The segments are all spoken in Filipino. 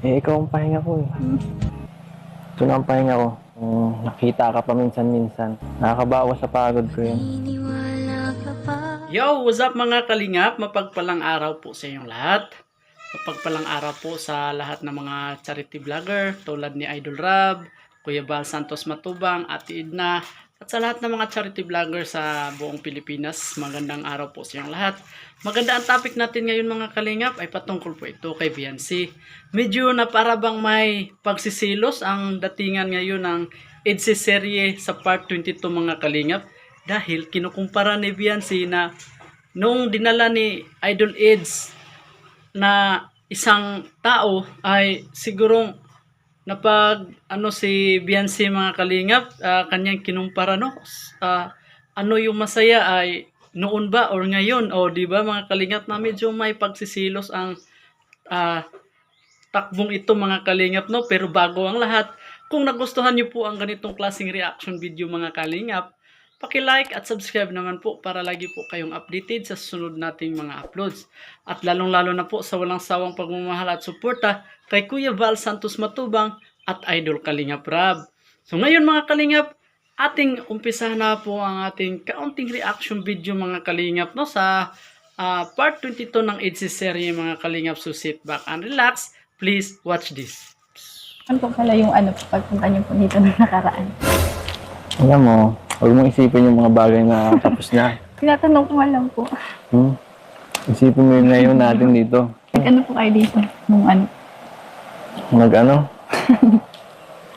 Ikaw ang pahinga ko eh. Ito na ang pahinga ko. Nakita ka pa minsan-minsan. Nakakabawas sa pagod ko yun. Yo, what's up mga kalingap? Mapagpalang araw po sa inyong lahat. Mapagpalang araw po sa lahat ng mga charity vlogger tulad ni Idol Rab, Kuya Bal Santos Matubang, Ate Edna, at sa lahat ng mga charity vlogger sa buong Pilipinas. Magandang araw po sa inyong lahat. Maganda ang topic natin ngayon mga kalingap ay patungkol po ito kay Viancy. Medyo na para bang may pagsisilos ang datingan ngayon ng EDSA serye sa part 22 mga kalingap. Dahil kinukumpara ni Viancy na nung dinala ni Idol Eds na isang tao ay sigurong si Viancy mga kalingap, kanyang kinumpara no. Ano yung masaya ay noon ba or ngayon, o di ba mga kalingap, na medyo may pagsisilos ang ah, takbong ito mga kalingap no. Pero bago ang lahat, kung nagustuhan niyo po ang ganitong klaseng reaction video mga kalingap, paki-like at subscribe naman po para lagi po kayong updated sa susunod nating mga uploads. At lalong-lalo na po sa walang sawang pagmamahal at suporta kay Kuya Val Santos Matubang at Idol Kalingap Rab. So ngayon mga kalingap, ating umpisahan na po ang ating kaunting reaction video mga kalingap no sa part 22 ng EDSA serye mga kalingap. So sit back and relax. Please watch this. Ano po pala yung pagpunta niyo po dito ng nakaraan? Alam mo, huwag mong isipin yung mga bagay na tapos na. Tinatanong ko nga lang po. Isipin mo yung ngayon natin dito. Ano po kayo dito? Nung ano?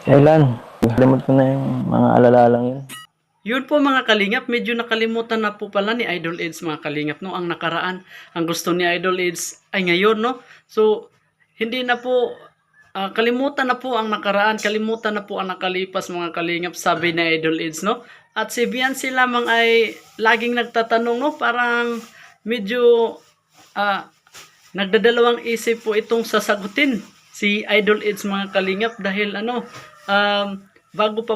Kailan? Limot ko na yung mga alala-lang yun. Yun po mga kalingap, medyo nakalimutan na po pala ni Idol Eds mga kalingap no, ang nakaraan. Ang gusto ni Idol Eds ay ngayon no. So hindi na po kalimutan na po ang nakaraan, kalimutan na po ang nakalipas mga kalingap, sabi ni Idol Eds no. At si Viancy lamang ay laging nagtatanong no, parang medyo nagdadalawang isip po itong sasagutin si Idol Eds mga kalingap dahil bago pa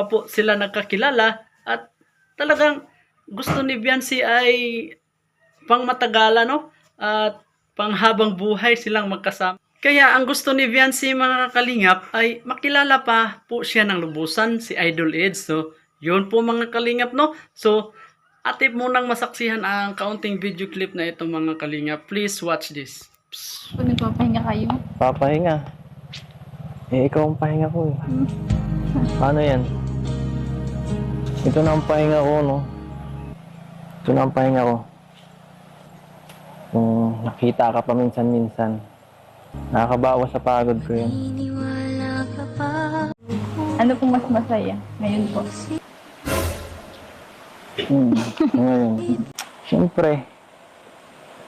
po sila nagkakilala at talagang gusto ni Viancy ay pangmatagalan no at panghabang buhay silang magkasama. Kaya ang gusto ni Viancy mga kalingap ay makilala pa po siya ng lubusan si Idol Eds. So yun po mga kalingap no. So atip munang masaksihan ang kaunting video clip na ito mga kalingap. Please watch this. Kung nagpapahinga kayo? Papahinga. Ikaw ang pahinga ko eh. Paano yan? Ito na ang pahinga ko, no? Ito na ang pahinga ko. Kung nakita ka pa minsan-minsan, nakakabawas sa pagod ko yun. Ano pong mas masaya ngayon po? Ngayon. Siyempre,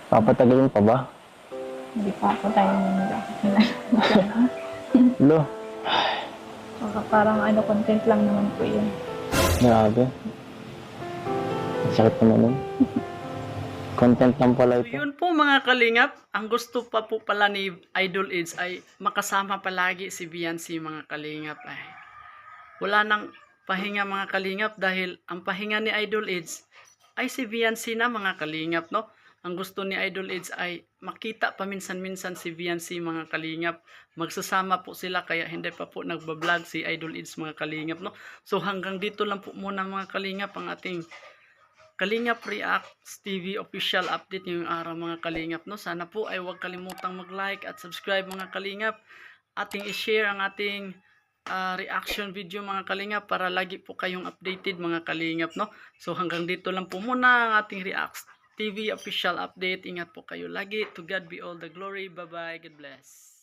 papatagalin pa ba? Hindi pa po tayo nila. Lo, Parang content lang naman po yun. grabe. Ang sakit naman nun. Content lang pala ito. Yun po mga kalingap, ang gusto pa po pala ni Idol Eds ay makasama palagi si Viancy mga kalingap. Ay, wala nang pahinga mga kalingap dahil ang pahinga ni Idol Eds ay si Viancy na mga kalingap no. Ang gusto ni Idol Eds ay makita paminsan-minsan si Viancy mga kalingap. Magsasama po sila kaya hindi pa po nagbablog si Idol Eds mga kalingap no. So hanggang dito lang po muna mga kalingap ang ating Kalingap Reacts TV official update ngayong araw mga kalingap no. Sana po ay huwag kalimutang mag-like at subscribe mga kalingap. Ating i-share ang ating reaction video mga kalingap para lagi po kayong updated mga kalingap no. So hanggang dito lang po muna ang ating Reacts TV official update. Ingat po kayo lagi. To God be all the glory. Bye bye. God bless.